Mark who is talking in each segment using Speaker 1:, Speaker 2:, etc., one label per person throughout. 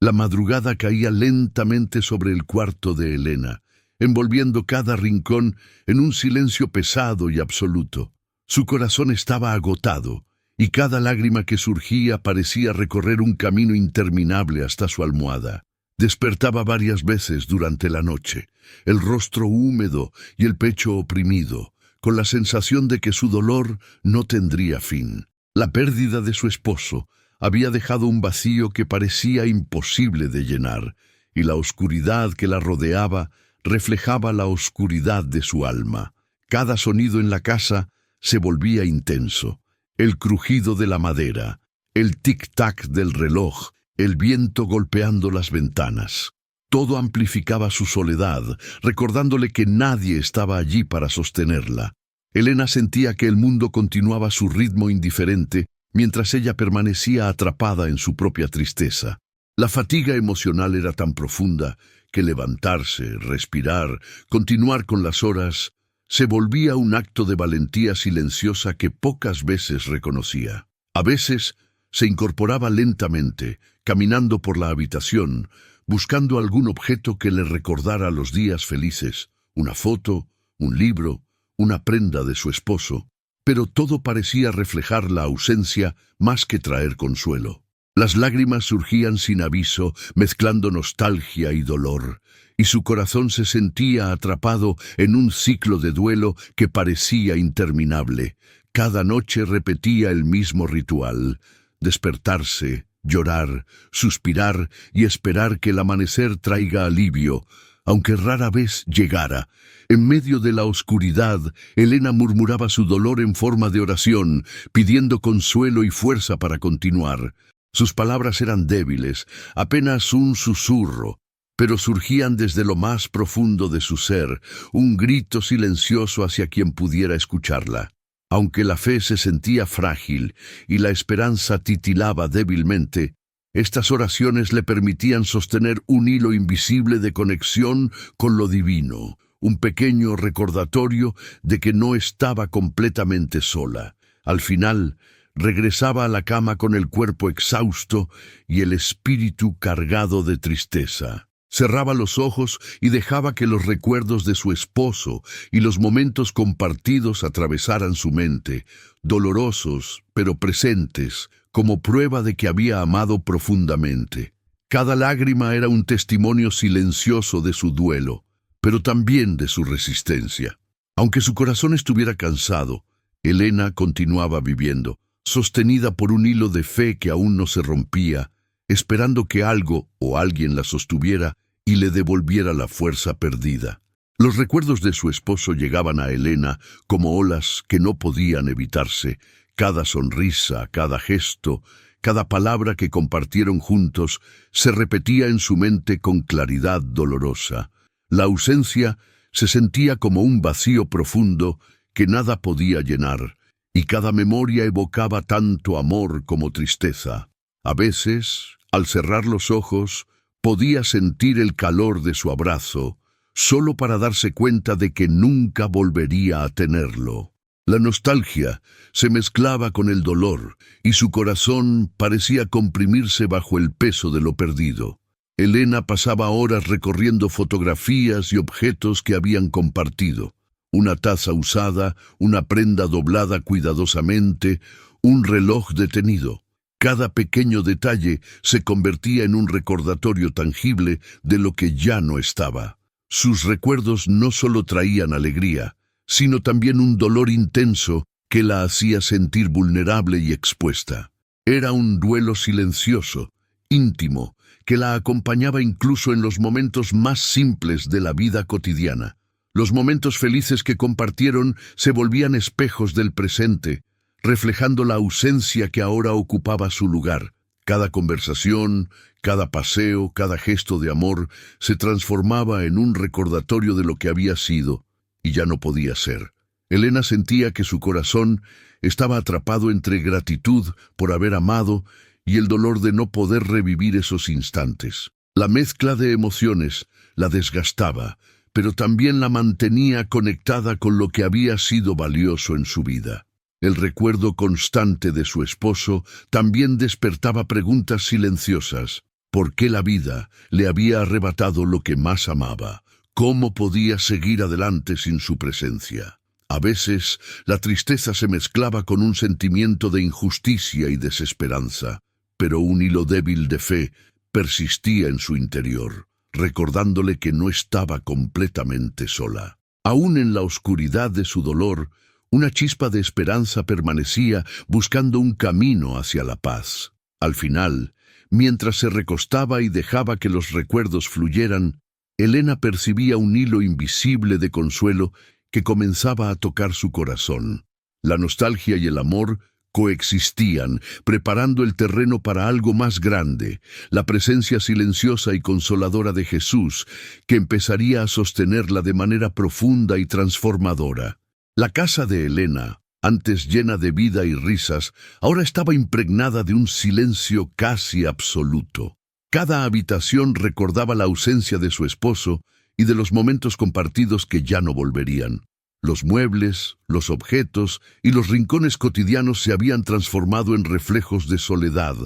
Speaker 1: La madrugada caía lentamente sobre el cuarto de Elena, envolviendo cada rincón en un silencio pesado y absoluto. Su corazón estaba agotado, y cada lágrima que surgía parecía recorrer un camino interminable hasta su almohada. Despertaba varias veces durante la noche, el rostro húmedo y el pecho oprimido, con la sensación de que su dolor no tendría fin. La pérdida de su esposo había dejado un vacío que parecía imposible de llenar, y la oscuridad que la rodeaba reflejaba la oscuridad de su alma. Cada sonido en la casa se volvía intenso. El crujido de la madera, el tic-tac del reloj, el viento golpeando las ventanas. Todo amplificaba su soledad, recordándole que nadie estaba allí para sostenerla. Elena sentía que el mundo continuaba su ritmo indiferente, mientras ella permanecía atrapada en su propia tristeza. La fatiga emocional era tan profunda que levantarse, respirar, continuar con las horas, se volvía un acto de valentía silenciosa que pocas veces reconocía. A veces se incorporaba lentamente, caminando por la habitación, buscando algún objeto que le recordara los días felices, una foto, un libro, una prenda de su esposo, pero todo parecía reflejar la ausencia más que traer consuelo. Las lágrimas surgían sin aviso, mezclando nostalgia y dolor, y su corazón se sentía atrapado en un ciclo de duelo que parecía interminable. Cada noche repetía el mismo ritual: despertarse, llorar, suspirar y esperar que el amanecer traiga alivio, aunque rara vez llegara. En medio de la oscuridad, Elena murmuraba su dolor en forma de oración, pidiendo consuelo y fuerza para continuar. Sus palabras eran débiles, apenas un susurro, pero surgían desde lo más profundo de su ser, un grito silencioso hacia quien pudiera escucharla. Aunque la fe se sentía frágil y la esperanza titilaba débilmente, estas oraciones le permitían sostener un hilo invisible de conexión con lo divino, un pequeño recordatorio de que no estaba completamente sola. Al final, regresaba a la cama con el cuerpo exhausto y el espíritu cargado de tristeza. Cerraba los ojos y dejaba que los recuerdos de su esposo y los momentos compartidos atravesaran su mente, dolorosos pero presentes, como prueba de que había amado profundamente. Cada lágrima era un testimonio silencioso de su duelo, pero también de su resistencia. Aunque su corazón estuviera cansado, Elena continuaba viviendo, sostenida por un hilo de fe que aún no se rompía, esperando que algo o alguien la sostuviera y le devolviera la fuerza perdida. Los recuerdos de su esposo llegaban a Elena como olas que no podían evitarse. Cada sonrisa, cada gesto, cada palabra que compartieron juntos se repetía en su mente con claridad dolorosa. La ausencia se sentía como un vacío profundo que nada podía llenar, y cada memoria evocaba tanto amor como tristeza. A veces, al cerrar los ojos, podía sentir el calor de su abrazo, solo para darse cuenta de que nunca volvería a tenerlo. La nostalgia se mezclaba con el dolor, y su corazón parecía comprimirse bajo el peso de lo perdido. Elena pasaba horas recorriendo fotografías y objetos que habían compartido. Una taza usada, una prenda doblada cuidadosamente, un reloj detenido. Cada pequeño detalle se convertía en un recordatorio tangible de lo que ya no estaba. Sus recuerdos no solo traían alegría, sino también un dolor intenso que la hacía sentir vulnerable y expuesta. Era un duelo silencioso, íntimo, que la acompañaba incluso en los momentos más simples de la vida cotidiana. Los momentos felices que compartieron se volvían espejos del presente, reflejando la ausencia que ahora ocupaba su lugar. Cada conversación, cada paseo, cada gesto de amor se transformaba en un recordatorio de lo que había sido y ya no podía ser. Elena sentía que su corazón estaba atrapado entre gratitud por haber amado y el dolor de no poder revivir esos instantes. La mezcla de emociones la desgastaba, pero también la mantenía conectada con lo que había sido valioso en su vida. El recuerdo constante de su esposo también despertaba preguntas silenciosas. ¿Por qué la vida le había arrebatado lo que más amaba? ¿Cómo podía seguir adelante sin su presencia? A veces, la tristeza se mezclaba con un sentimiento de injusticia y desesperanza, pero un hilo débil de fe persistía en su interior, recordándole que no estaba completamente sola. Aún en la oscuridad de su dolor, una chispa de esperanza permanecía buscando un camino hacia la paz. Al final, mientras se recostaba y dejaba que los recuerdos fluyeran, Elena percibía un hilo invisible de consuelo que comenzaba a tocar su corazón. La nostalgia y el amor coexistían, preparando el terreno para algo más grande, la presencia silenciosa y consoladora de Jesús, que empezaría a sostenerla de manera profunda y transformadora. La casa de Elena, antes llena de vida y risas, ahora estaba impregnada de un silencio casi absoluto. Cada habitación recordaba la ausencia de su esposo y de los momentos compartidos que ya no volverían. Los muebles, los objetos y los rincones cotidianos se habían transformado en reflejos de soledad,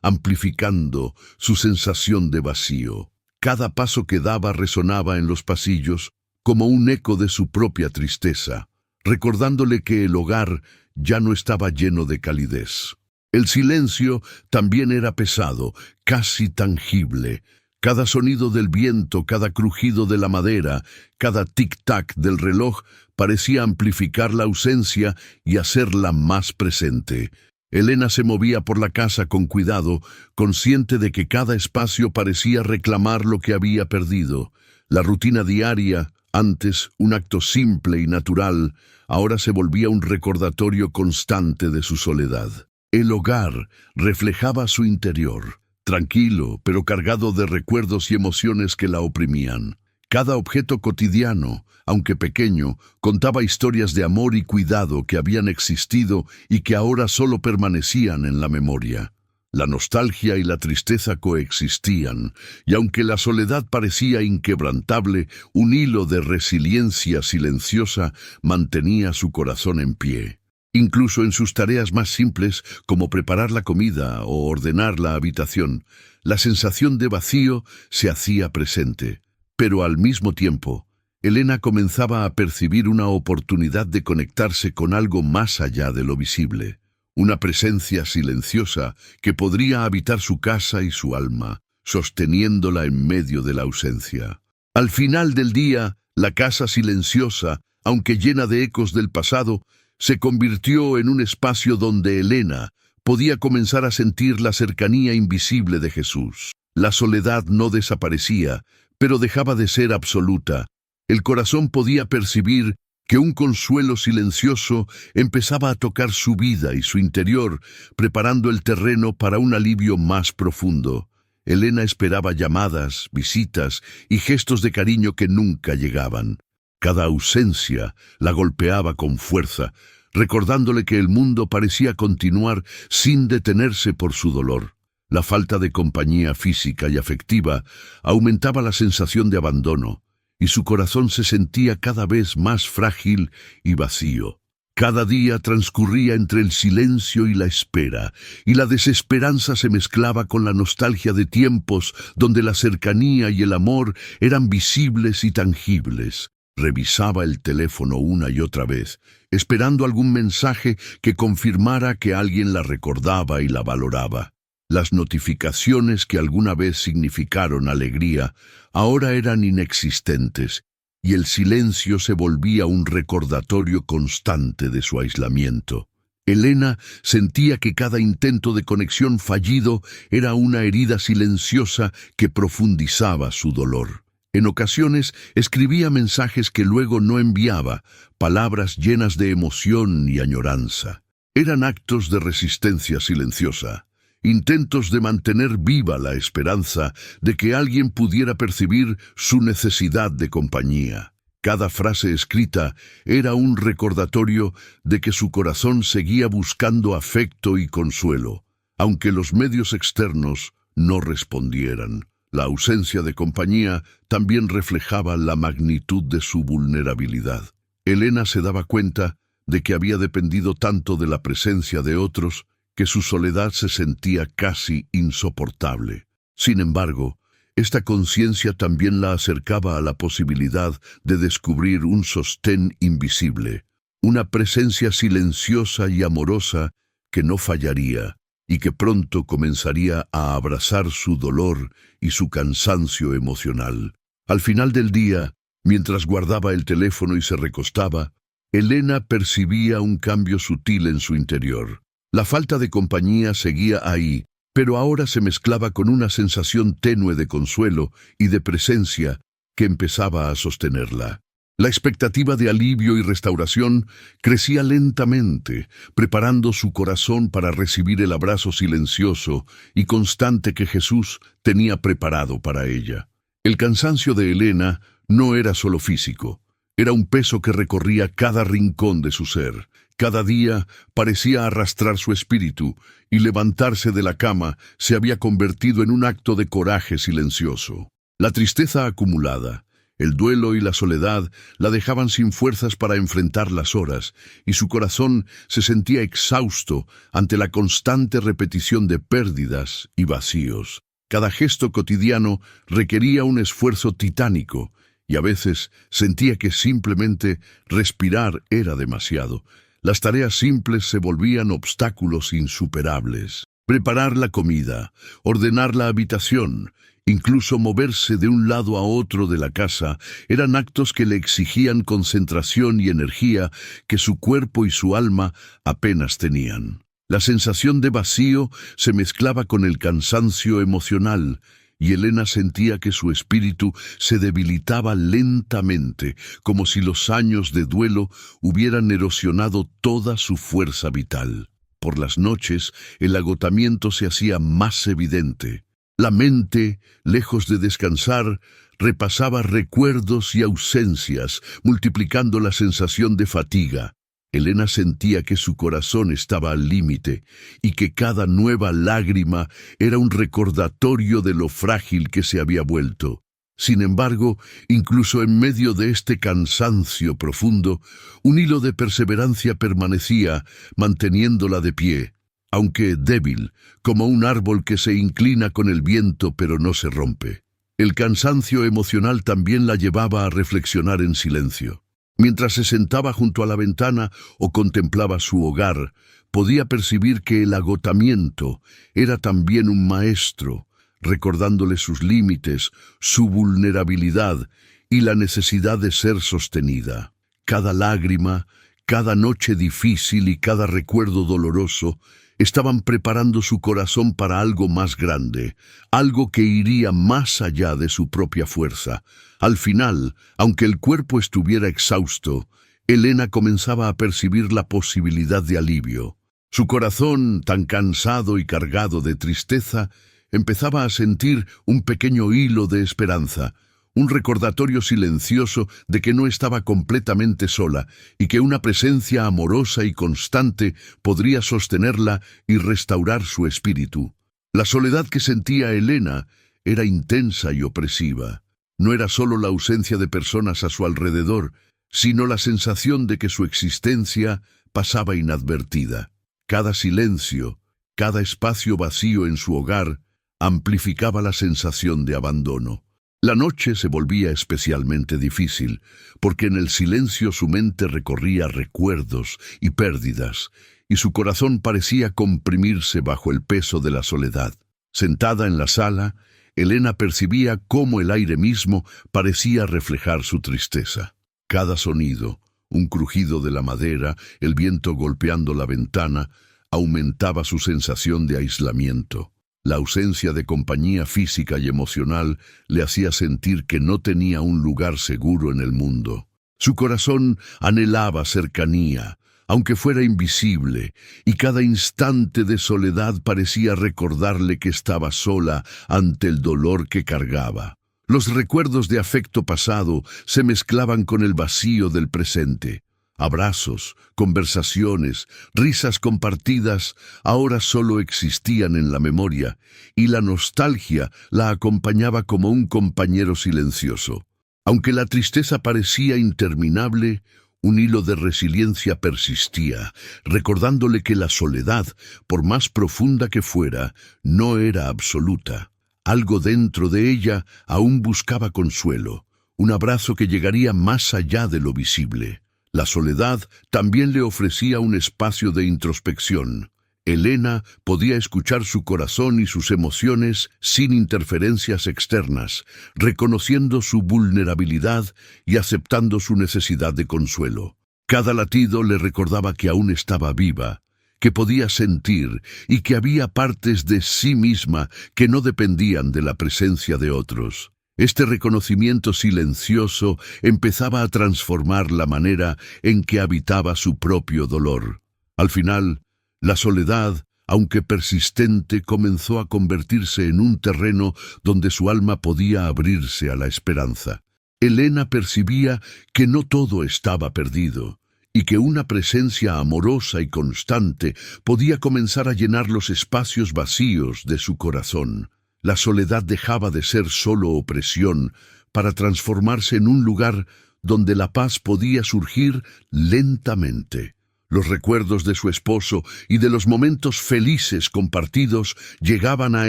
Speaker 1: amplificando su sensación de vacío. Cada paso que daba resonaba en los pasillos como un eco de su propia tristeza, recordándole que el hogar ya no estaba lleno de calidez. El silencio también era pesado, casi tangible. Cada sonido del viento, cada crujido de la madera, cada tic-tac del reloj parecía amplificar la ausencia y hacerla más presente. Elena se movía por la casa con cuidado, consciente de que cada espacio parecía reclamar lo que había perdido. La rutina diaria, antes un acto simple y natural, ahora se volvía un recordatorio constante de su soledad. El hogar reflejaba su interior, tranquilo, pero cargado de recuerdos y emociones que la oprimían. Cada objeto cotidiano, aunque pequeño, contaba historias de amor y cuidado que habían existido y que ahora solo permanecían en la memoria. La nostalgia y la tristeza coexistían, y aunque la soledad parecía inquebrantable, un hilo de resiliencia silenciosa mantenía su corazón en pie. Incluso en sus tareas más simples, como preparar la comida o ordenar la habitación, la sensación de vacío se hacía presente. Pero al mismo tiempo, Elena comenzaba a percibir una oportunidad de conectarse con algo más allá de lo visible, una presencia silenciosa que podría habitar su casa y su alma, sosteniéndola en medio de la ausencia. Al final del día, la casa silenciosa, aunque llena de ecos del pasado, se convirtió en un espacio donde Elena podía comenzar a sentir la cercanía invisible de Jesús. La soledad no desaparecía, pero dejaba de ser absoluta. El corazón podía percibir que un consuelo silencioso empezaba a tocar su vida y su interior, preparando el terreno para un alivio más profundo. Elena esperaba llamadas, visitas y gestos de cariño que nunca llegaban. Cada ausencia la golpeaba con fuerza, recordándole que el mundo parecía continuar sin detenerse por su dolor. La falta de compañía física y afectiva aumentaba la sensación de abandono, y su corazón se sentía cada vez más frágil y vacío. Cada día transcurría entre el silencio y la espera, y la desesperanza se mezclaba con la nostalgia de tiempos donde la cercanía y el amor eran visibles y tangibles. Revisaba el teléfono una y otra vez, esperando algún mensaje que confirmara que alguien la recordaba y la valoraba. Las notificaciones que alguna vez significaron alegría, ahora eran inexistentes, y el silencio se volvía un recordatorio constante de su aislamiento. Elena sentía que cada intento de conexión fallido era una herida silenciosa que profundizaba su dolor. En ocasiones escribía mensajes que luego no enviaba, palabras llenas de emoción y añoranza. Eran actos de resistencia silenciosa, intentos de mantener viva la esperanza de que alguien pudiera percibir su necesidad de compañía. Cada frase escrita era un recordatorio de que su corazón seguía buscando afecto y consuelo, aunque los medios externos no respondieran. La ausencia de compañía también reflejaba la magnitud de su vulnerabilidad. Elena se daba cuenta de que había dependido tanto de la presencia de otros que su soledad se sentía casi insoportable. Sin embargo, esta conciencia también la acercaba a la posibilidad de descubrir un sostén invisible, una presencia silenciosa y amorosa que no fallaría y que pronto comenzaría a abrazar su dolor y su cansancio emocional. Al final del día, mientras guardaba el teléfono y se recostaba, Elena percibía un cambio sutil en su interior. La falta de compañía seguía ahí, pero ahora se mezclaba con una sensación tenue de consuelo y de presencia que empezaba a sostenerla. La expectativa de alivio y restauración crecía lentamente, preparando su corazón para recibir el abrazo silencioso y constante que Jesús tenía preparado para ella. El cansancio de Elena no era solo físico, era un peso que recorría cada rincón de su ser. Cada día parecía arrastrar su espíritu, y levantarse de la cama se había convertido en un acto de coraje silencioso. La tristeza acumulada, el duelo y la soledad la dejaban sin fuerzas para enfrentar las horas, y su corazón se sentía exhausto ante la constante repetición de pérdidas y vacíos. Cada gesto cotidiano requería un esfuerzo titánico, y a veces sentía que simplemente respirar era demasiado. Las tareas simples se volvían obstáculos insuperables. Preparar la comida, ordenar la habitación, incluso moverse de un lado a otro de la casa, eran actos que le exigían concentración y energía que su cuerpo y su alma apenas tenían. La sensación de vacío se mezclaba con el cansancio emocional, y Elena sentía que su espíritu se debilitaba lentamente, como si los años de duelo hubieran erosionado toda su fuerza vital. Por las noches, el agotamiento se hacía más evidente. La mente, lejos de descansar, repasaba recuerdos y ausencias, multiplicando la sensación de fatiga. Elena sentía que su corazón estaba al límite y que cada nueva lágrima era un recordatorio de lo frágil que se había vuelto. Sin embargo, incluso en medio de este cansancio profundo, un hilo de perseverancia permanecía, manteniéndola de pie, aunque débil, como un árbol que se inclina con el viento pero no se rompe. El cansancio emocional también la llevaba a reflexionar en silencio. Mientras se sentaba junto a la ventana o contemplaba su hogar, podía percibir que el agotamiento era también un maestro, recordándole sus límites, su vulnerabilidad y la necesidad de ser sostenida. Cada lágrima, cada noche difícil y cada recuerdo doloroso estaban preparando su corazón para algo más grande, algo que iría más allá de su propia fuerza. Al final, aunque el cuerpo estuviera exhausto, Elena comenzaba a percibir la posibilidad de alivio. Su corazón, tan cansado y cargado de tristeza, empezaba a sentir un pequeño hilo de esperanza, un recordatorio silencioso de que no estaba completamente sola y que una presencia amorosa y constante podría sostenerla y restaurar su espíritu. La soledad que sentía Elena era intensa y opresiva. No era solo la ausencia de personas a su alrededor, sino la sensación de que su existencia pasaba inadvertida. Cada silencio, cada espacio vacío en su hogar, amplificaba la sensación de abandono. La noche se volvía especialmente difícil, porque en el silencio su mente recorría recuerdos y pérdidas, y su corazón parecía comprimirse bajo el peso de la soledad. Sentada en la sala, Elena percibía cómo el aire mismo parecía reflejar su tristeza. Cada sonido, un crujido de la madera, el viento golpeando la ventana, aumentaba su sensación de aislamiento. La ausencia de compañía física y emocional le hacía sentir que no tenía un lugar seguro en el mundo. Su corazón anhelaba cercanía, aunque fuera invisible, y cada instante de soledad parecía recordarle que estaba sola ante el dolor que cargaba. Los recuerdos de afecto pasado se mezclaban con el vacío del presente. Abrazos, conversaciones, risas compartidas ahora solo existían en la memoria, y la nostalgia la acompañaba como un compañero silencioso. Aunque la tristeza parecía interminable, un hilo de resiliencia persistía, recordándole que la soledad, por más profunda que fuera, no era absoluta. Algo dentro de ella aún buscaba consuelo, un abrazo que llegaría más allá de lo visible. La soledad también le ofrecía un espacio de introspección. Elena podía escuchar su corazón y sus emociones sin interferencias externas, reconociendo su vulnerabilidad y aceptando su necesidad de consuelo. Cada latido le recordaba que aún estaba viva, que podía sentir y que había partes de sí misma que no dependían de la presencia de otros. Este reconocimiento silencioso empezaba a transformar la manera en que habitaba su propio dolor. Al final, la soledad, aunque persistente, comenzó a convertirse en un terreno donde su alma podía abrirse a la esperanza. Elena percibía que no todo estaba perdido, y que una presencia amorosa y constante podía comenzar a llenar los espacios vacíos de su corazón. La soledad dejaba de ser solo opresión para transformarse en un lugar donde la paz podía surgir lentamente. Los recuerdos de su esposo y de los momentos felices compartidos llegaban a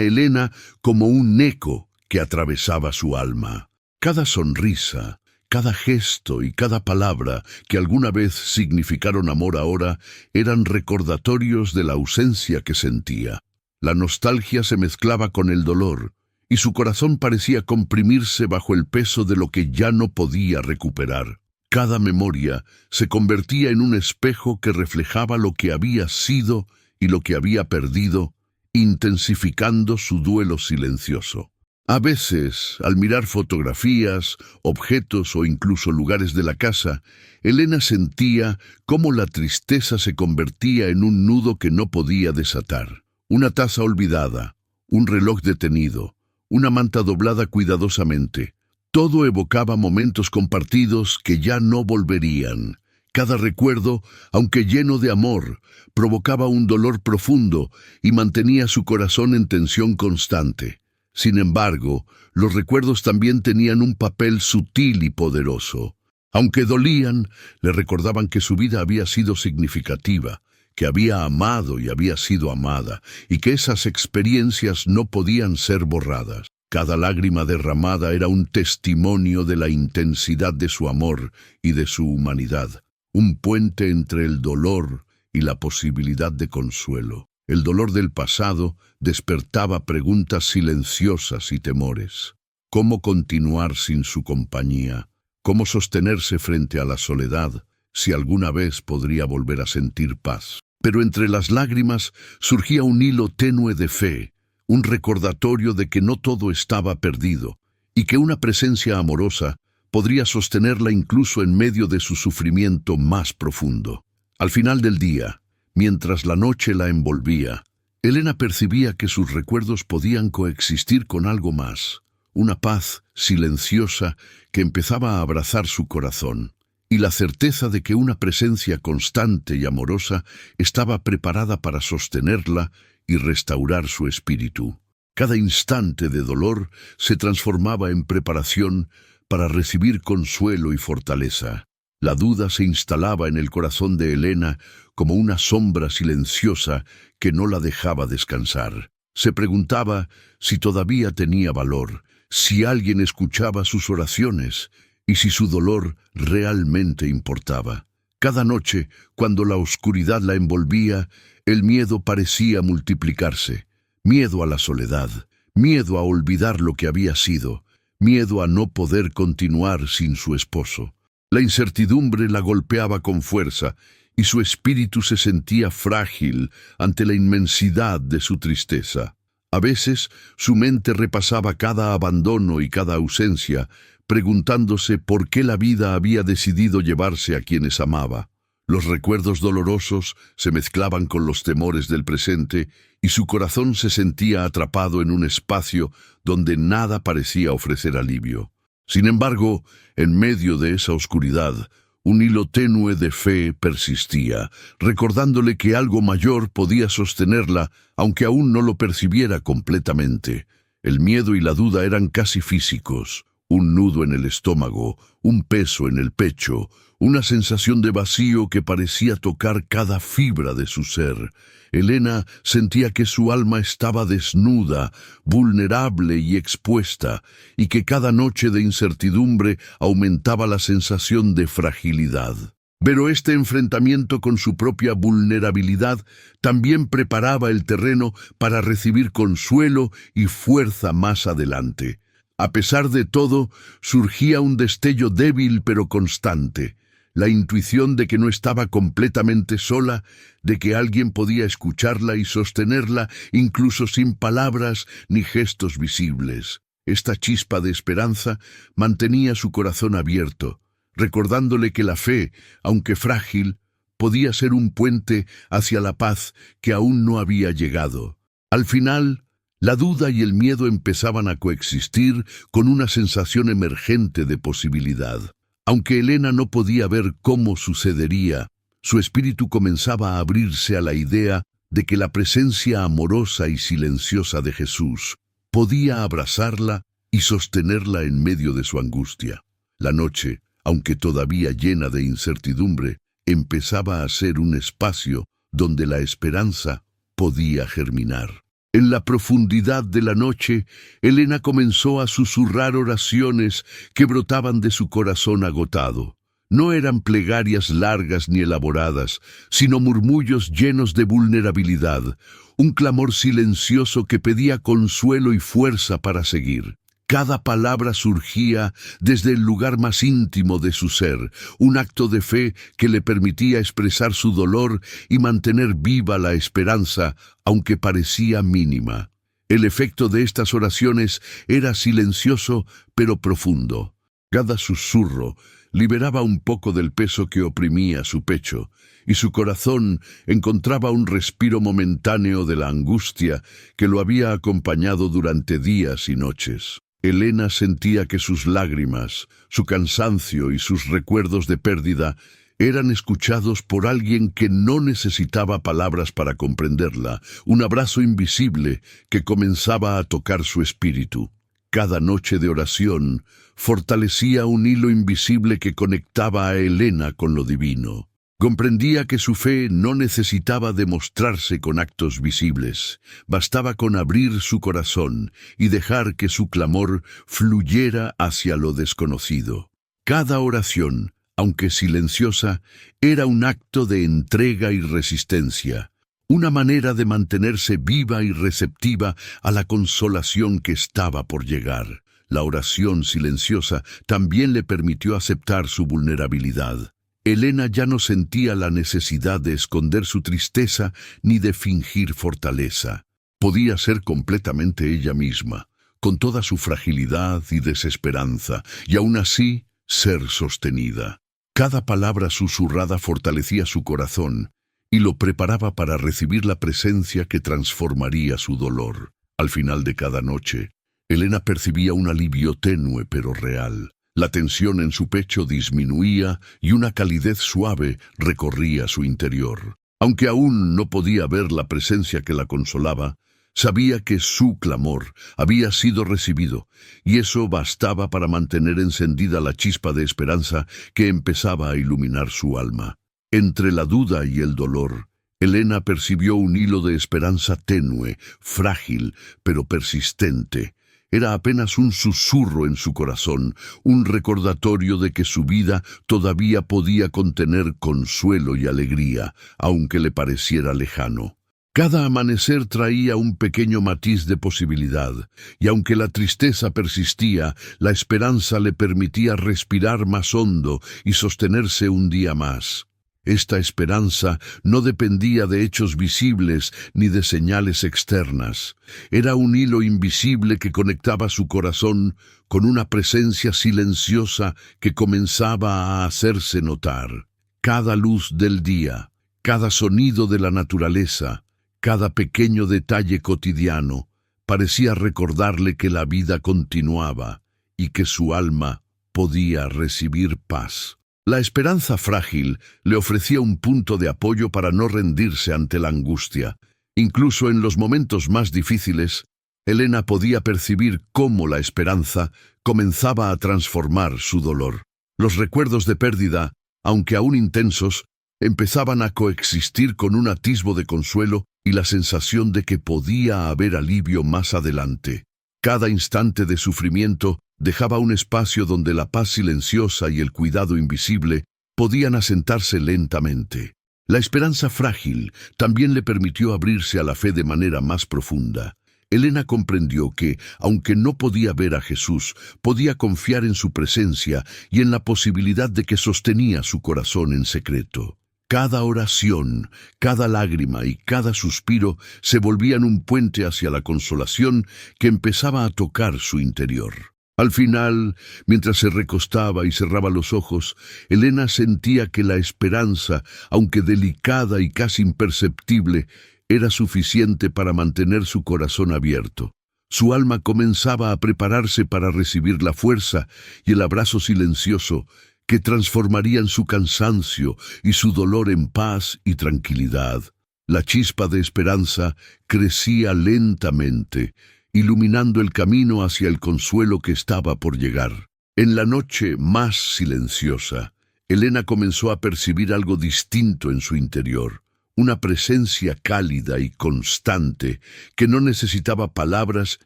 Speaker 1: Elena como un eco que atravesaba su alma. Cada sonrisa, cada gesto y cada palabra que alguna vez significaron amor ahora eran recordatorios de la ausencia que sentía. La nostalgia se mezclaba con el dolor, y su corazón parecía comprimirse bajo el peso de lo que ya no podía recuperar. Cada memoria se convertía en un espejo que reflejaba lo que había sido y lo que había perdido, intensificando su duelo silencioso. A veces, al mirar fotografías, objetos o incluso lugares de la casa, Elena sentía cómo la tristeza se convertía en un nudo que no podía desatar. Una taza olvidada, un reloj detenido, una manta doblada cuidadosamente. Todo evocaba momentos compartidos que ya no volverían. Cada recuerdo, aunque lleno de amor, provocaba un dolor profundo y mantenía su corazón en tensión constante. Sin embargo, los recuerdos también tenían un papel sutil y poderoso. Aunque dolían, le recordaban que su vida había sido significativa, que había amado y había sido amada, y que esas experiencias no podían ser borradas. Cada lágrima derramada era un testimonio de la intensidad de su amor y de su humanidad, un puente entre el dolor y la posibilidad de consuelo. El dolor del pasado despertaba preguntas silenciosas y temores. ¿Cómo continuar sin su compañía? ¿Cómo sostenerse frente a la soledad si alguna vez podría volver a sentir paz? Pero entre las lágrimas surgía un hilo tenue de fe, un recordatorio de que no todo estaba perdido y que una presencia amorosa podría sostenerla incluso en medio de su sufrimiento más profundo. Al final del día, mientras la noche la envolvía, Elena percibía que sus recuerdos podían coexistir con algo más, una paz silenciosa que empezaba a abrazar su corazón, y la certeza de que una presencia constante y amorosa estaba preparada para sostenerla y restaurar su espíritu. Cada instante de dolor se transformaba en preparación para recibir consuelo y fortaleza. La duda se instalaba en el corazón de Elena como una sombra silenciosa que no la dejaba descansar. Se preguntaba si todavía tenía valor, si alguien escuchaba sus oraciones y si su dolor realmente importaba. Cada noche, cuando la oscuridad la envolvía, el miedo parecía multiplicarse. Miedo a la soledad, miedo a olvidar lo que había sido, miedo a no poder continuar sin su esposo. La incertidumbre la golpeaba con fuerza y su espíritu se sentía frágil ante la inmensidad de su tristeza. A veces su mente repasaba cada abandono y cada ausencia, preguntándose por qué la vida había decidido llevarse a quienes amaba. Los recuerdos dolorosos se mezclaban con los temores del presente y su corazón se sentía atrapado en un espacio donde nada parecía ofrecer alivio. Sin embargo, en medio de esa oscuridad, un hilo tenue de fe persistía, recordándole que algo mayor podía sostenerla, aunque aún no lo percibiera completamente. El miedo y la duda eran casi físicos, un nudo en el estómago, un peso en el pecho, una sensación de vacío que parecía tocar cada fibra de su ser. Elena sentía que su alma estaba desnuda, vulnerable y expuesta, y que cada noche de incertidumbre aumentaba la sensación de fragilidad. Pero este enfrentamiento con su propia vulnerabilidad también preparaba el terreno para recibir consuelo y fuerza más adelante. A pesar de todo, surgía un destello débil pero constante, la intuición de que no estaba completamente sola, de que alguien podía escucharla y sostenerla incluso sin palabras ni gestos visibles. Esta chispa de esperanza mantenía su corazón abierto, recordándole que la fe, aunque frágil, podía ser un puente hacia la paz que aún no había llegado. Al final, la duda y el miedo empezaban a coexistir con una sensación emergente de posibilidad. Aunque Elena no podía ver cómo sucedería, su espíritu comenzaba a abrirse a la idea de que la presencia amorosa y silenciosa de Jesús podía abrazarla y sostenerla en medio de su angustia. La noche, aunque todavía llena de incertidumbre, empezaba a ser un espacio donde la esperanza podía germinar. En la profundidad de la noche, Elena comenzó a susurrar oraciones que brotaban de su corazón agotado. No eran plegarias largas ni elaboradas, sino murmullos llenos de vulnerabilidad, un clamor silencioso que pedía consuelo y fuerza para seguir. Cada palabra surgía desde el lugar más íntimo de su ser, un acto de fe que le permitía expresar su dolor y mantener viva la esperanza, aunque parecía mínima. El efecto de estas oraciones era silencioso pero profundo. Cada susurro liberaba un poco del peso que oprimía su pecho, y su corazón encontraba un respiro momentáneo de la angustia que lo había acompañado durante días y noches. Elena sentía que sus lágrimas, su cansancio y sus recuerdos de pérdida eran escuchados por alguien que no necesitaba palabras para comprenderla, un abrazo invisible que comenzaba a tocar su espíritu. Cada noche de oración fortalecía un hilo invisible que conectaba a Elena con lo divino. Comprendía que su fe no necesitaba demostrarse con actos visibles, bastaba con abrir su corazón y dejar que su clamor fluyera hacia lo desconocido. Cada oración, aunque silenciosa, era un acto de entrega y resistencia, una manera de mantenerse viva y receptiva a la consolación que estaba por llegar. La oración silenciosa también le permitió aceptar su vulnerabilidad. Elena ya no sentía la necesidad de esconder su tristeza ni de fingir fortaleza. Podía ser completamente ella misma, con toda su fragilidad y desesperanza, y aún así ser sostenida. Cada palabra susurrada fortalecía su corazón y lo preparaba para recibir la presencia que transformaría su dolor. Al final de cada noche, Elena percibía un alivio tenue pero real. La tensión en su pecho disminuía y una calidez suave recorría su interior. Aunque aún no podía ver la presencia que la consolaba, sabía que su clamor había sido recibido, y eso bastaba para mantener encendida la chispa de esperanza que empezaba a iluminar su alma. Entre la duda y el dolor, Elena percibió un hilo de esperanza tenue, frágil, pero persistente. Era apenas un susurro en su corazón, un recordatorio de que su vida todavía podía contener consuelo y alegría, aunque le pareciera lejano. Cada amanecer traía un pequeño matiz de posibilidad, y aunque la tristeza persistía, la esperanza le permitía respirar más hondo y sostenerse un día más. Esta esperanza no dependía de hechos visibles ni de señales externas. Era un hilo invisible que conectaba su corazón con una presencia silenciosa que comenzaba a hacerse notar. Cada luz del día, cada sonido de la naturaleza, cada pequeño detalle cotidiano parecía recordarle que la vida continuaba y que su alma podía recibir paz. La esperanza frágil le ofrecía un punto de apoyo para no rendirse ante la angustia. Incluso en los momentos más difíciles, Elena podía percibir cómo la esperanza comenzaba a transformar su dolor. Los recuerdos de pérdida, aunque aún intensos, empezaban a coexistir con un atisbo de consuelo y la sensación de que podía haber alivio más adelante. Cada instante de sufrimiento dejaba un espacio donde la paz silenciosa y el cuidado invisible podían asentarse lentamente. La esperanza frágil también le permitió abrirse a la fe de manera más profunda. Elena comprendió que, aunque no podía ver a Jesús, podía confiar en su presencia y en la posibilidad de que sostenía su corazón en secreto. Cada oración, cada lágrima y cada suspiro se volvían un puente hacia la consolación que empezaba a tocar su interior. Al final, mientras se recostaba y cerraba los ojos, Elena sentía que la esperanza, aunque delicada y casi imperceptible, era suficiente para mantener su corazón abierto. Su alma comenzaba a prepararse para recibir la fuerza y el abrazo silencioso que transformarían su cansancio y su dolor en paz y tranquilidad. La chispa de esperanza crecía lentamente, iluminando el camino hacia el consuelo que estaba por llegar. En la noche más silenciosa, Elena comenzó a percibir algo distinto en su interior, una presencia cálida y constante que no necesitaba palabras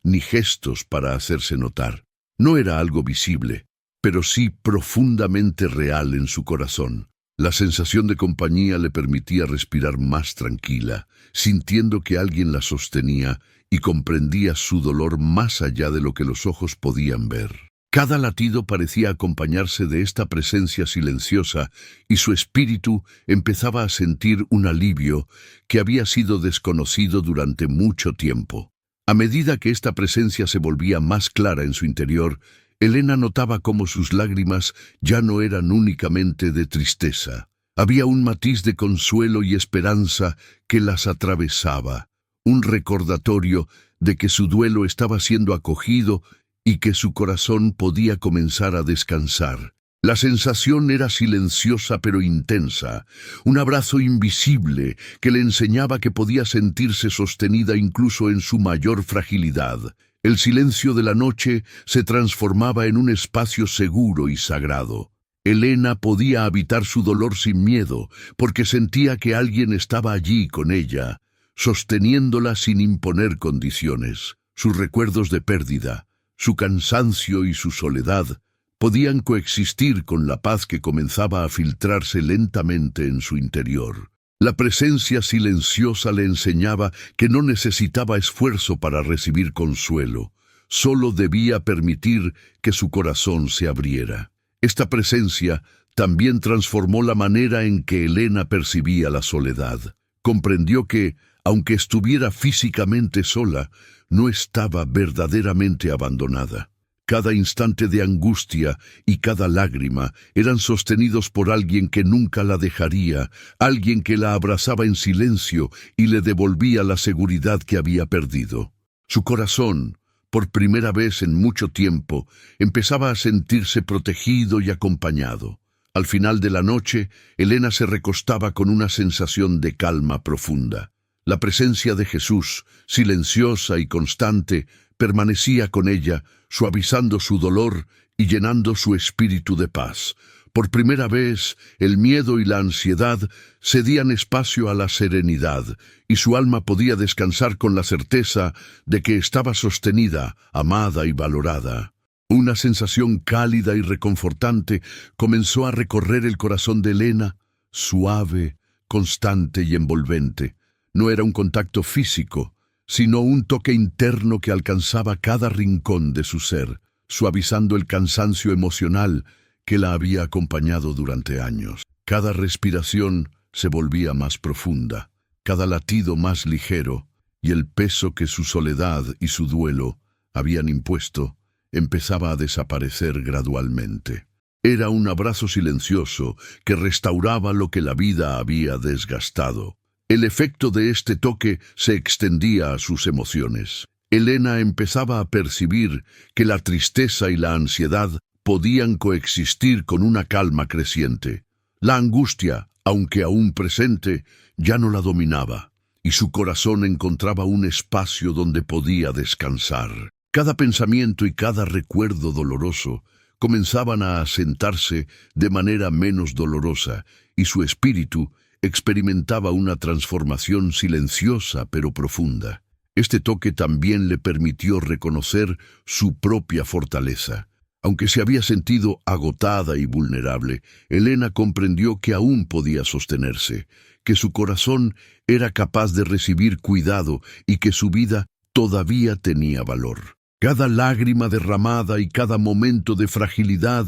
Speaker 1: ni gestos para hacerse notar. No era algo visible, pero sí profundamente real en su corazón. La sensación de compañía le permitía respirar más tranquila, sintiendo que alguien la sostenía y comprendía su dolor más allá de lo que los ojos podían ver. Cada latido parecía acompañarse de esta presencia silenciosa y su espíritu empezaba a sentir un alivio que había sido desconocido durante mucho tiempo. A medida que esta presencia se volvía más clara en su interior, Elena notaba cómo sus lágrimas ya no eran únicamente de tristeza. Había un matiz de consuelo y esperanza que las atravesaba, un recordatorio de que su duelo estaba siendo acogido y que su corazón podía comenzar a descansar. La sensación era silenciosa pero intensa, un abrazo invisible que le enseñaba que podía sentirse sostenida incluso en su mayor fragilidad. El silencio de la noche se transformaba en un espacio seguro y sagrado. Elena podía habitar su dolor sin miedo, porque sentía que alguien estaba allí con ella, sosteniéndola sin imponer condiciones. Sus recuerdos de pérdida, su cansancio y su soledad podían coexistir con la paz que comenzaba a filtrarse lentamente en su interior. La presencia silenciosa le enseñaba que no necesitaba esfuerzo para recibir consuelo, solo debía permitir que su corazón se abriera. Esta presencia también transformó la manera en que Elena percibía la soledad. Comprendió que, aunque estuviera físicamente sola, no estaba verdaderamente abandonada. Cada instante de angustia y cada lágrima eran sostenidos por alguien que nunca la dejaría, alguien que la abrazaba en silencio y le devolvía la seguridad que había perdido. Su corazón, por primera vez en mucho tiempo, empezaba a sentirse protegido y acompañado. Al final de la noche, Elena se recostaba con una sensación de calma profunda. La presencia de Jesús, silenciosa y constante, permanecía con ella, suavizando su dolor y llenando su espíritu de paz. Por primera vez, el miedo y la ansiedad cedían espacio a la serenidad, y su alma podía descansar con la certeza de que estaba sostenida, amada y valorada. Una sensación cálida y reconfortante comenzó a recorrer el corazón de Elena, suave, constante y envolvente. No era un contacto físico, sino un toque interno que alcanzaba cada rincón de su ser, suavizando el cansancio emocional que la había acompañado durante años. Cada respiración se volvía más profunda, cada latido más ligero, y el peso que su soledad y su duelo habían impuesto empezaba a desaparecer gradualmente. Era un abrazo silencioso que restauraba lo que la vida había desgastado. El efecto de este toque se extendía a sus emociones. Elena empezaba a percibir que la tristeza y la ansiedad podían coexistir con una calma creciente. La angustia, aunque aún presente, ya no la dominaba, y su corazón encontraba un espacio donde podía descansar. Cada pensamiento y cada recuerdo doloroso comenzaban a asentarse de manera menos dolorosa, y su espíritu experimentaba una transformación silenciosa pero profunda. Este toque también le permitió reconocer su propia fortaleza. Aunque se había sentido agotada y vulnerable, Elena comprendió que aún podía sostenerse, que su corazón era capaz de recibir cuidado y que su vida todavía tenía valor. Cada lágrima derramada y cada momento de fragilidad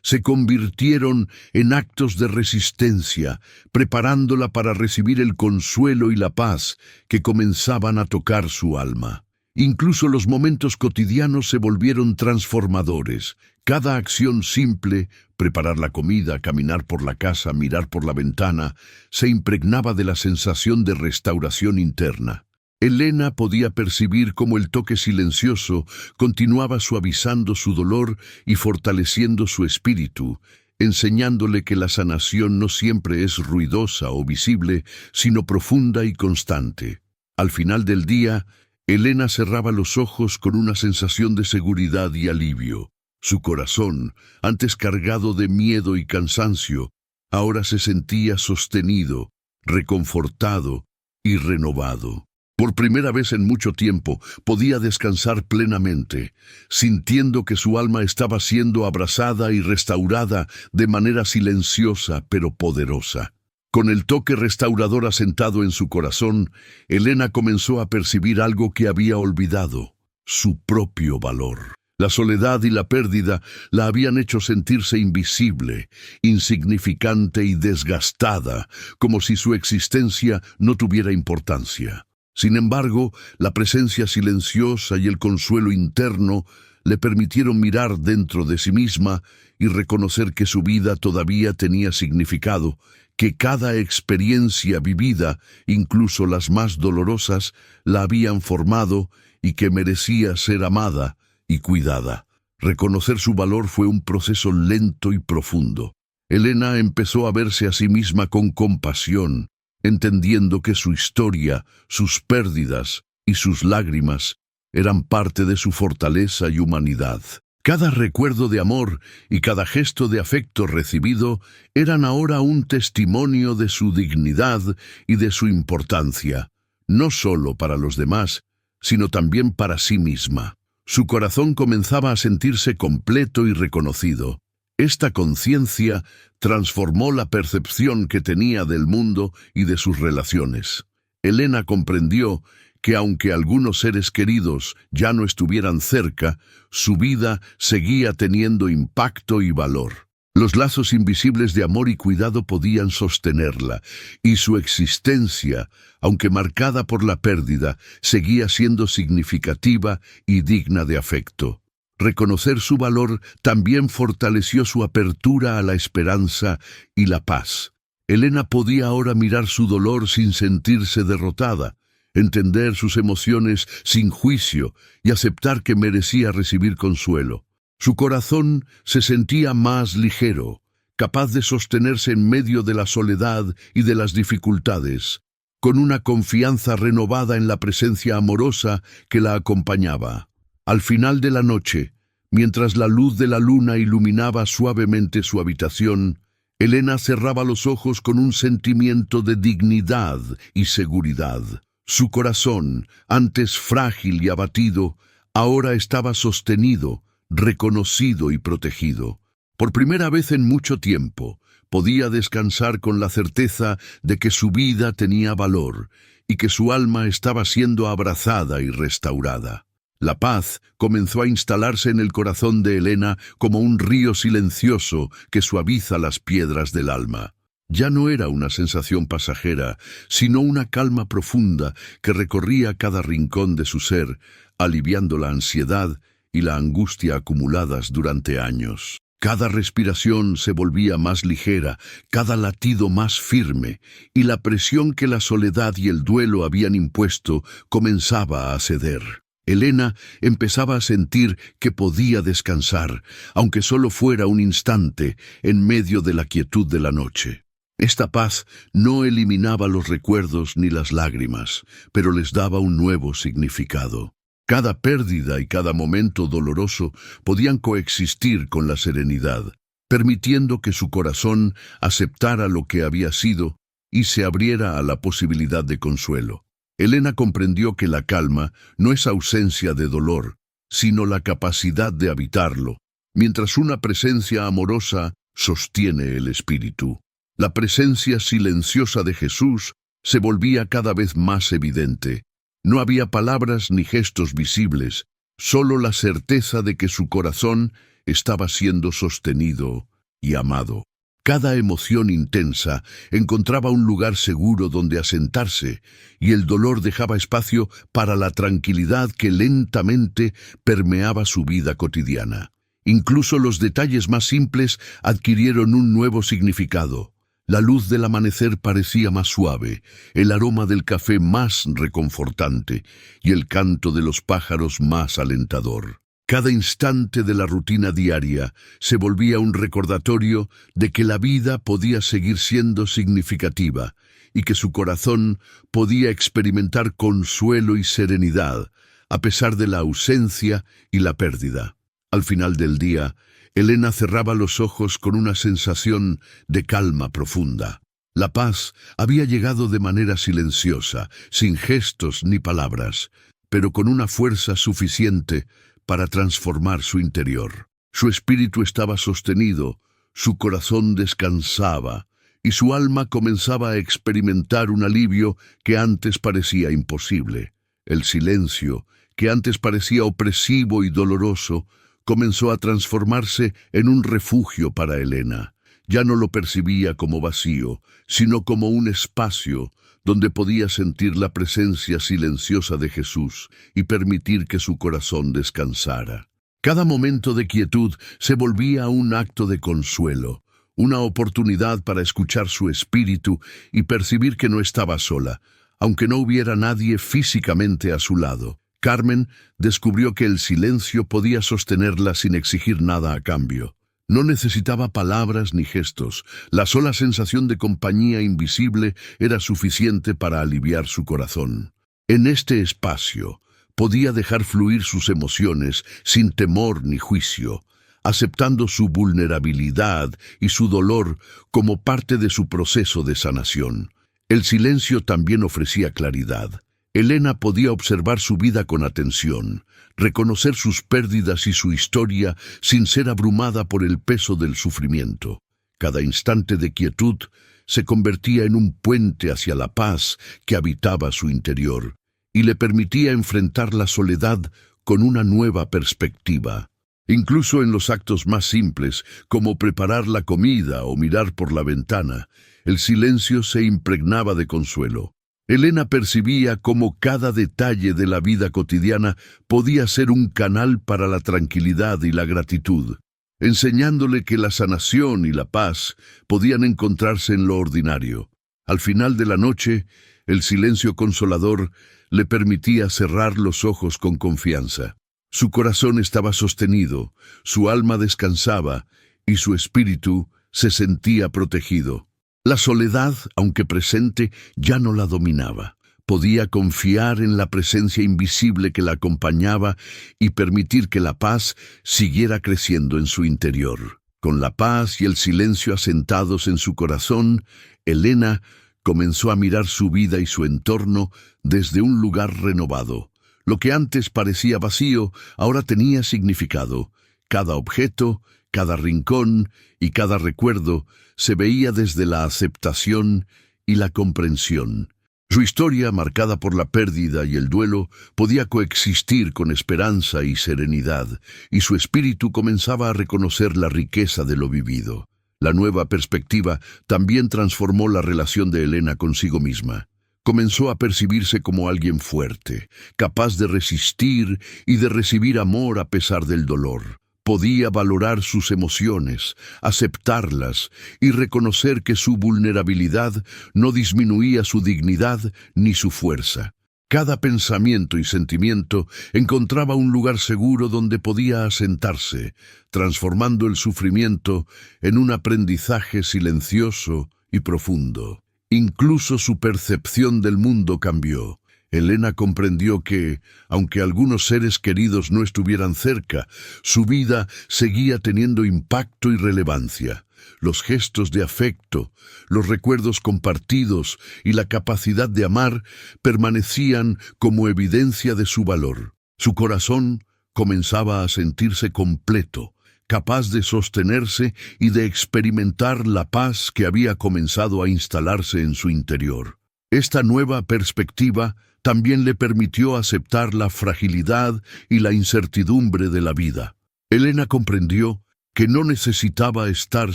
Speaker 1: se convirtieron en actos de resistencia, preparándola para recibir el consuelo y la paz que comenzaban a tocar su alma. Incluso los momentos cotidianos se volvieron transformadores. Cada acción simple, preparar la comida, caminar por la casa, mirar por la ventana, se impregnaba de la sensación de restauración interna. Elena podía percibir cómo el toque silencioso continuaba suavizando su dolor y fortaleciendo su espíritu, enseñándole que la sanación no siempre es ruidosa o visible, sino profunda y constante. Al final del día, Elena cerraba los ojos con una sensación de seguridad y alivio. Su corazón, antes cargado de miedo y cansancio, ahora se sentía sostenido, reconfortado y renovado. Por primera vez en mucho tiempo podía descansar plenamente, sintiendo que su alma estaba siendo abrazada y restaurada de manera silenciosa pero poderosa. Con el toque restaurador asentado en su corazón, Elena comenzó a percibir algo que había olvidado: su propio valor. La soledad y la pérdida la habían hecho sentirse invisible, insignificante y desgastada, como si su existencia no tuviera importancia. Sin embargo, la presencia silenciosa y el consuelo interno le permitieron mirar dentro de sí misma y reconocer que su vida todavía tenía significado, que cada experiencia vivida, incluso las más dolorosas, la habían formado y que merecía ser amada y cuidada. Reconocer su valor fue un proceso lento y profundo. Elena empezó a verse a sí misma con compasión, entendiendo que su historia, sus pérdidas y sus lágrimas eran parte de su fortaleza y humanidad. Cada recuerdo de amor y cada gesto de afecto recibido eran ahora un testimonio de su dignidad y de su importancia, no solo para los demás, sino también para sí misma. Su corazón comenzaba a sentirse completo y reconocido. Esta conciencia transformó la percepción que tenía del mundo y de sus relaciones. Elena comprendió que aunque algunos seres queridos ya no estuvieran cerca, su vida seguía teniendo impacto y valor. Los lazos invisibles de amor y cuidado podían sostenerla, y su existencia, aunque marcada por la pérdida, seguía siendo significativa y digna de afecto. Reconocer su valor también fortaleció su apertura a la esperanza y la paz. Elena podía ahora mirar su dolor sin sentirse derrotada, entender sus emociones sin juicio y aceptar que merecía recibir consuelo. Su corazón se sentía más ligero, capaz de sostenerse en medio de la soledad y de las dificultades, con una confianza renovada en la presencia amorosa que la acompañaba. Al final de la noche, mientras la luz de la luna iluminaba suavemente su habitación, Elena cerraba los ojos con un sentimiento de dignidad y seguridad. Su corazón, antes frágil y abatido, ahora estaba sostenido, reconocido y protegido. Por primera vez en mucho tiempo, podía descansar con la certeza de que su vida tenía valor y que su alma estaba siendo abrazada y restaurada. La paz comenzó a instalarse en el corazón de Elena como un río silencioso que suaviza las piedras del alma. Ya no era una sensación pasajera, sino una calma profunda que recorría cada rincón de su ser, aliviando la ansiedad y la angustia acumuladas durante años. Cada respiración se volvía más ligera, cada latido más firme, y la presión que la soledad y el duelo habían impuesto comenzaba a ceder. Elena empezaba a sentir que podía descansar, aunque solo fuera un instante, en medio de la quietud de la noche. Esta paz no eliminaba los recuerdos ni las lágrimas, pero les daba un nuevo significado. Cada pérdida y cada momento doloroso podían coexistir con la serenidad, permitiendo que su corazón aceptara lo que había sido y se abriera a la posibilidad de consuelo. Elena comprendió que la calma no es ausencia de dolor, sino la capacidad de habitarlo, mientras una presencia amorosa sostiene el espíritu. La presencia silenciosa de Jesús se volvía cada vez más evidente. No había palabras ni gestos visibles, solo la certeza de que su corazón estaba siendo sostenido y amado. Cada emoción intensa encontraba un lugar seguro donde asentarse, y el dolor dejaba espacio para la tranquilidad que lentamente permeaba su vida cotidiana. Incluso los detalles más simples adquirieron un nuevo significado. La luz del amanecer parecía más suave, el aroma del café más reconfortante y el canto de los pájaros más alentador. Cada instante de la rutina diaria se volvía un recordatorio de que la vida podía seguir siendo significativa y que su corazón podía experimentar consuelo y serenidad a pesar de la ausencia y la pérdida. Al final del día, Elena cerraba los ojos con una sensación de calma profunda. La paz había llegado de manera silenciosa, sin gestos ni palabras, pero con una fuerza suficiente para transformar su interior. Su espíritu estaba sostenido, su corazón descansaba, y su alma comenzaba a experimentar un alivio que antes parecía imposible. El silencio, que antes parecía opresivo y doloroso, comenzó a transformarse en un refugio para Elena. Ya no lo percibía como vacío, sino como un espacio donde podía sentir la presencia silenciosa de Jesús y permitir que su corazón descansara. Cada momento de quietud se volvía un acto de consuelo, una oportunidad para escuchar su espíritu y percibir que no estaba sola, aunque no hubiera nadie físicamente a su lado. Carmen descubrió que el silencio podía sostenerla sin exigir nada a cambio. No necesitaba palabras ni gestos. La sola sensación de compañía invisible era suficiente para aliviar su corazón. En este espacio podía dejar fluir sus emociones sin temor ni juicio, aceptando su vulnerabilidad y su dolor como parte de su proceso de sanación. El silencio también ofrecía claridad. Elena podía observar su vida con atención, reconocer sus pérdidas y su historia sin ser abrumada por el peso del sufrimiento. Cada instante de quietud se convertía en un puente hacia la paz que habitaba su interior y le permitía enfrentar la soledad con una nueva perspectiva. Incluso en los actos más simples, como preparar la comida o mirar por la ventana, el silencio se impregnaba de consuelo. Elena percibía cómo cada detalle de la vida cotidiana podía ser un canal para la tranquilidad y la gratitud, enseñándole que la sanación y la paz podían encontrarse en lo ordinario. Al final de la noche, el silencio consolador le permitía cerrar los ojos con confianza. Su corazón estaba sostenido, su alma descansaba y su espíritu se sentía protegido. La soledad, aunque presente, ya no la dominaba. Podía confiar en la presencia invisible que la acompañaba y permitir que la paz siguiera creciendo en su interior. Con la paz y el silencio asentados en su corazón, Elena comenzó a mirar su vida y su entorno desde un lugar renovado. Lo que antes parecía vacío, ahora tenía significado. Cada objeto, cada rincón y cada recuerdo se veía desde la aceptación y la comprensión. Su historia, marcada por la pérdida y el duelo, podía coexistir con esperanza y serenidad, y su espíritu comenzaba a reconocer la riqueza de lo vivido. La nueva perspectiva también transformó la relación de Elena consigo misma. Comenzó a percibirse como alguien fuerte, capaz de resistir y de recibir amor a pesar del dolor. Podía valorar sus emociones, aceptarlas y reconocer que su vulnerabilidad no disminuía su dignidad ni su fuerza. Cada pensamiento y sentimiento encontraba un lugar seguro donde podía asentarse, transformando el sufrimiento en un aprendizaje silencioso y profundo. Incluso su percepción del mundo cambió. Elena comprendió que, aunque algunos seres queridos no estuvieran cerca, su vida seguía teniendo impacto y relevancia. Los gestos de afecto, los recuerdos compartidos y la capacidad de amar permanecían como evidencia de su valor. Su corazón comenzaba a sentirse completo, capaz de sostenerse y de experimentar la paz que había comenzado a instalarse en su interior. Esta nueva perspectiva también le permitió aceptar la fragilidad y la incertidumbre de la vida. Elena comprendió que no necesitaba estar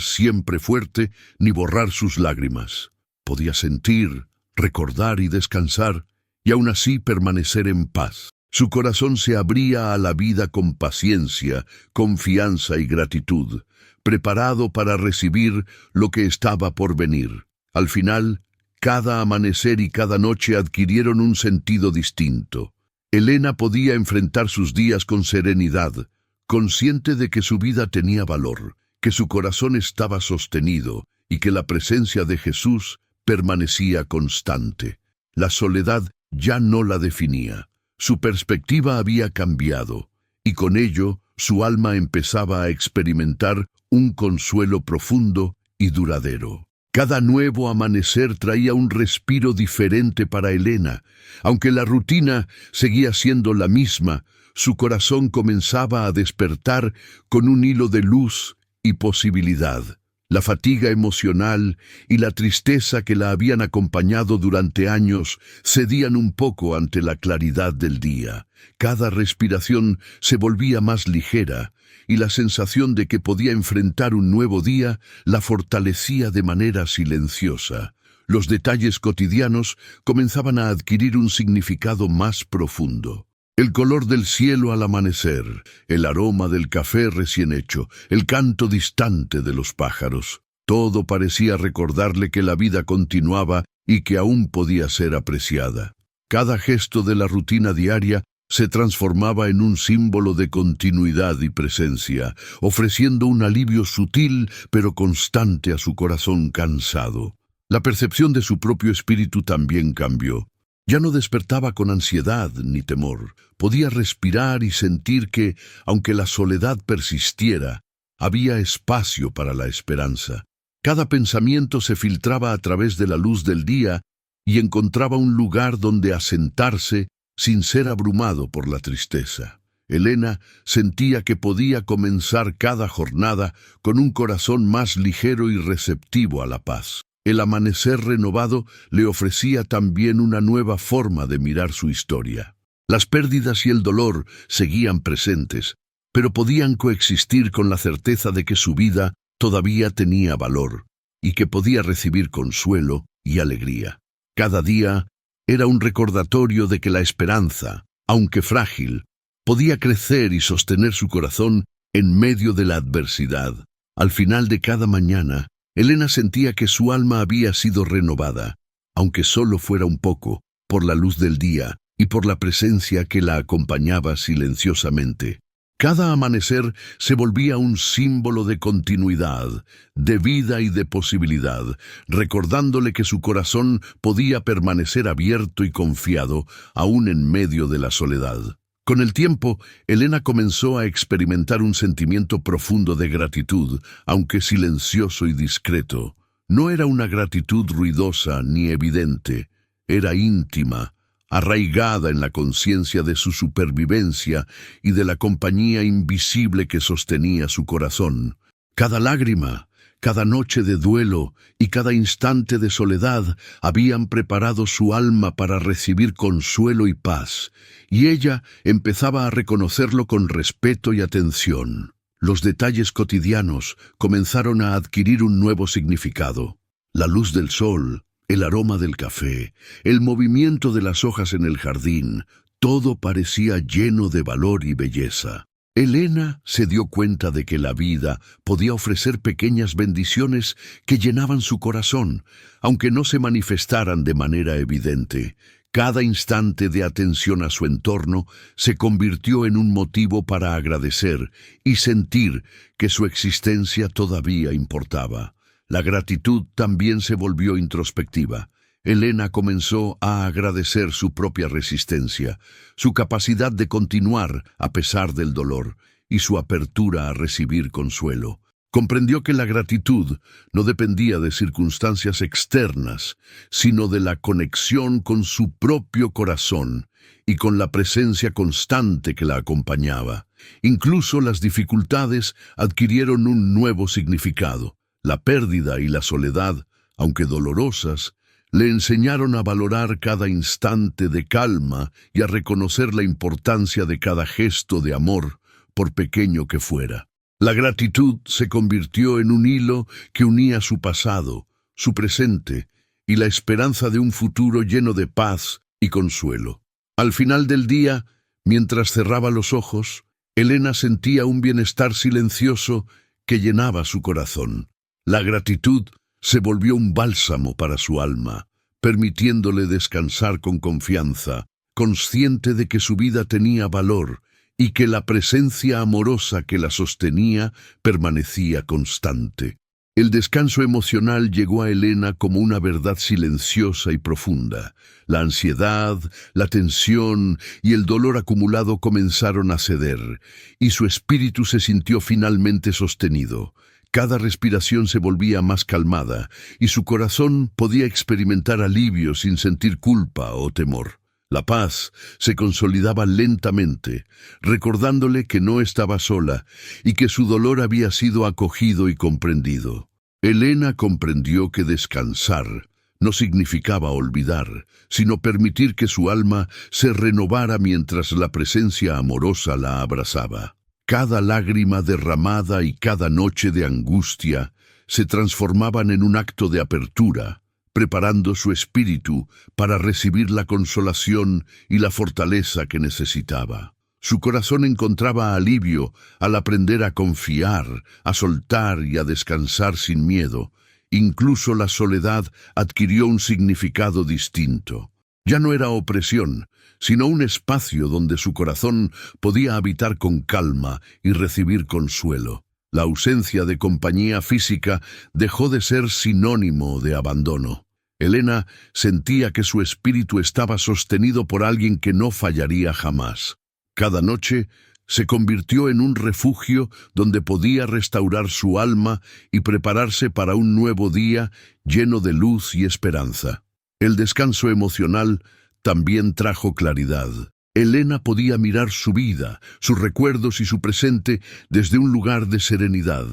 Speaker 1: siempre fuerte ni borrar sus lágrimas. Podía sentir, recordar y descansar, y aún así permanecer en paz. Su corazón se abría a la vida con paciencia, confianza y gratitud, preparado para recibir lo que estaba por venir. Al final, cada amanecer y cada noche adquirieron un sentido distinto. Elena podía enfrentar sus días con serenidad, consciente de que su vida tenía valor, que su corazón estaba sostenido y que la presencia de Jesús permanecía constante. La soledad ya no la definía. Su perspectiva había cambiado, y con ello su alma empezaba a experimentar un consuelo profundo y duradero. Cada nuevo amanecer traía un respiro diferente para Elena. Aunque la rutina seguía siendo la misma, su corazón comenzaba a despertar con un hilo de luz y posibilidad. La fatiga emocional y la tristeza que la habían acompañado durante años cedían un poco ante la claridad del día. Cada respiración se volvía más ligera, y la sensación de que podía enfrentar un nuevo día la fortalecía de manera silenciosa. Los detalles cotidianos comenzaban a adquirir un significado más profundo. El color del cielo al amanecer, el aroma del café recién hecho, el canto distante de los pájaros. Todo parecía recordarle que la vida continuaba y que aún podía ser apreciada. Cada gesto de la rutina diaria se transformaba en un símbolo de continuidad y presencia, ofreciendo un alivio sutil pero constante a su corazón cansado. La percepción de su propio espíritu también cambió. Ya no despertaba con ansiedad ni temor. Podía respirar y sentir que, aunque la soledad persistiera, había espacio para la esperanza. Cada pensamiento se filtraba a través de la luz del día y encontraba un lugar donde asentarse sin ser abrumado por la tristeza. Elena sentía que podía comenzar cada jornada con un corazón más ligero y receptivo a la paz. El amanecer renovado le ofrecía también una nueva forma de mirar su historia. Las pérdidas y el dolor seguían presentes, pero podían coexistir con la certeza de que su vida todavía tenía valor y que podía recibir consuelo y alegría. Cada día era un recordatorio de que la esperanza, aunque frágil, podía crecer y sostener su corazón en medio de la adversidad. Al final de cada mañana, Elena sentía que su alma había sido renovada, aunque solo fuera un poco, por la luz del día y por la presencia que la acompañaba silenciosamente. Cada amanecer se volvía un símbolo de continuidad, de vida y de posibilidad, recordándole que su corazón podía permanecer abierto y confiado, aún en medio de la soledad. Con el tiempo, Elena comenzó a experimentar un sentimiento profundo de gratitud, aunque silencioso y discreto. No era una gratitud ruidosa ni evidente, era íntima, arraigada en la conciencia de su supervivencia y de la compañía invisible que sostenía su corazón. Cada lágrima, cada noche de duelo y cada instante de soledad habían preparado su alma para recibir consuelo y paz, y ella empezaba a reconocerlo con respeto y atención. Los detalles cotidianos comenzaron a adquirir un nuevo significado. La luz del sol, el aroma del café, el movimiento de las hojas en el jardín, todo parecía lleno de valor y belleza. Elena se dio cuenta de que la vida podía ofrecer pequeñas bendiciones que llenaban su corazón, aunque no se manifestaran de manera evidente. Cada instante de atención a su entorno se convirtió en un motivo para agradecer y sentir que su existencia todavía importaba. La gratitud también se volvió introspectiva. Elena comenzó a agradecer su propia resistencia, su capacidad de continuar a pesar del dolor y su apertura a recibir consuelo. Comprendió que la gratitud no dependía de circunstancias externas, sino de la conexión con su propio corazón y con la presencia constante que la acompañaba. Incluso las dificultades adquirieron un nuevo significado. La pérdida y la soledad, aunque dolorosas, le enseñaron a valorar cada instante de calma y a reconocer la importancia de cada gesto de amor, por pequeño que fuera. La gratitud se convirtió en un hilo que unía su pasado, su presente y la esperanza de un futuro lleno de paz y consuelo. Al final del día, mientras cerraba los ojos, Elena sentía un bienestar silencioso que llenaba su corazón. La gratitud se volvió un bálsamo para su alma, permitiéndole descansar con confianza, consciente de que su vida tenía valor y que la presencia amorosa que la sostenía permanecía constante. El descanso emocional llegó a Elena como una verdad silenciosa y profunda. La ansiedad, la tensión y el dolor acumulado comenzaron a ceder, y su espíritu se sintió finalmente sostenido. Cada respiración se volvía más calmada, y su corazón podía experimentar alivio sin sentir culpa o temor. La paz se consolidaba lentamente, recordándole que no estaba sola y que su dolor había sido acogido y comprendido. Elena comprendió que descansar no significaba olvidar, sino permitir que su alma se renovara mientras la presencia amorosa la abrazaba. Cada lágrima derramada y cada noche de angustia se transformaban en un acto de apertura, preparando su espíritu para recibir la consolación y la fortaleza que necesitaba. Su corazón encontraba alivio al aprender a confiar, a soltar y a descansar sin miedo. Incluso la soledad adquirió un significado distinto. Ya no era opresión, sino un espacio donde su corazón podía habitar con calma y recibir consuelo. La ausencia de compañía física dejó de ser sinónimo de abandono. Elena sentía que su espíritu estaba sostenido por alguien que no fallaría jamás. Cada noche se convirtió en un refugio donde podía restaurar su alma y prepararse para un nuevo día lleno de luz y esperanza. El descanso emocional también trajo claridad. Elena podía mirar su vida, sus recuerdos y su presente desde un lugar de serenidad.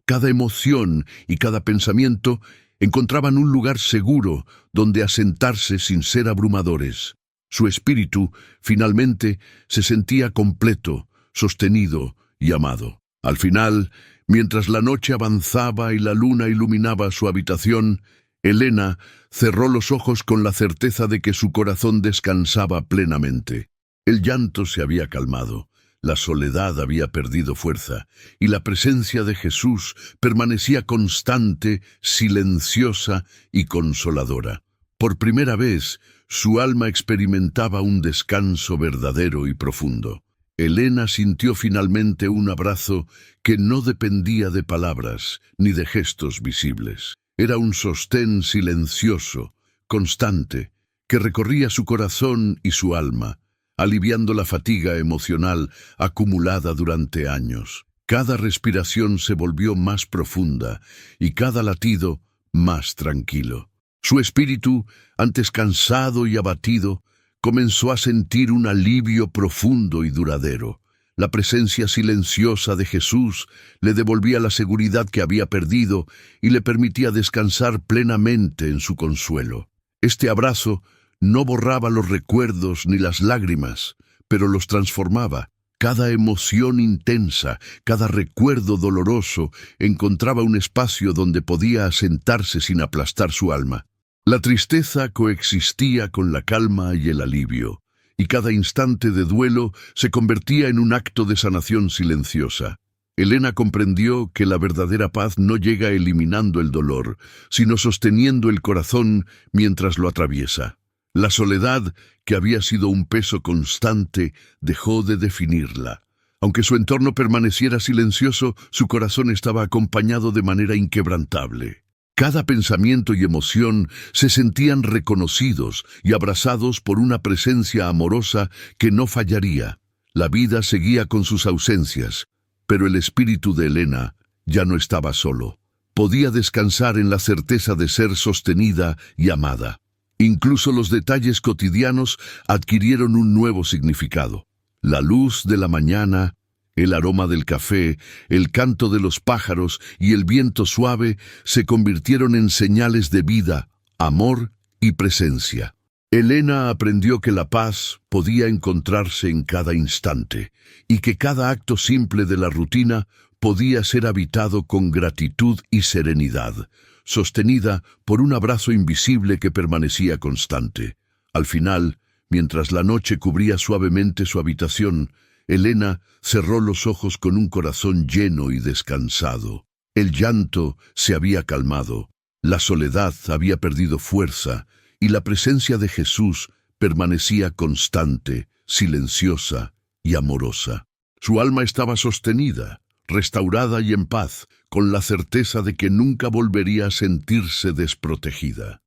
Speaker 1: Cada emoción y cada pensamiento encontraban un lugar seguro donde asentarse sin ser abrumadores. Su espíritu, finalmente, se sentía completo, sostenido y amado. Al final, mientras la noche avanzaba y la luna iluminaba su habitación, Elena cerró los ojos con la certeza de que su corazón descansaba plenamente. El llanto se había calmado. La soledad había perdido fuerza, y la presencia de Jesús permanecía constante, silenciosa y consoladora. Por primera vez, su alma experimentaba un descanso verdadero y profundo. Elena sintió finalmente un abrazo que no dependía de palabras ni de gestos visibles. Era un sostén silencioso, constante, que recorría su corazón y su alma, aliviando la fatiga emocional acumulada durante años. Cada respiración se volvió más profunda y cada latido más tranquilo. Su espíritu, antes cansado y abatido, comenzó a sentir un alivio profundo y duradero. La presencia silenciosa de Jesús le devolvía la seguridad que había perdido y le permitía descansar plenamente en su consuelo. Este abrazo no borraba los recuerdos ni las lágrimas, pero los transformaba. Cada emoción intensa, cada recuerdo doloroso, encontraba un espacio donde podía asentarse sin aplastar su alma. La tristeza coexistía con la calma y el alivio, y cada instante de duelo se convertía en un acto de sanación silenciosa. Elena comprendió que la verdadera paz no llega eliminando el dolor, sino sosteniendo el corazón mientras lo atraviesa. La soledad, que había sido un peso constante, dejó de definirla. Aunque su entorno permaneciera silencioso, su corazón estaba acompañado de manera inquebrantable. Cada pensamiento y emoción se sentían reconocidos y abrazados por una presencia amorosa que no fallaría. La vida seguía con sus ausencias, pero el espíritu de Elena ya no estaba solo. Podía descansar en la certeza de ser sostenida y amada. Incluso los detalles cotidianos adquirieron un nuevo significado. La luz de la mañana, el aroma del café, el canto de los pájaros y el viento suave se convirtieron en señales de vida, amor y presencia. Elena aprendió que la paz podía encontrarse en cada instante y que cada acto simple de la rutina podía ser habitado con gratitud y serenidad, sostenida por un abrazo invisible que permanecía constante. Al final, mientras la noche cubría suavemente su habitación, Elena cerró los ojos con un corazón lleno y descansado. El llanto se había calmado, la soledad había perdido fuerza y la presencia de Jesús permanecía constante, silenciosa y amorosa. Su alma estaba sostenida, restaurada y en paz, con la certeza de que nunca volvería a sentirse desprotegida.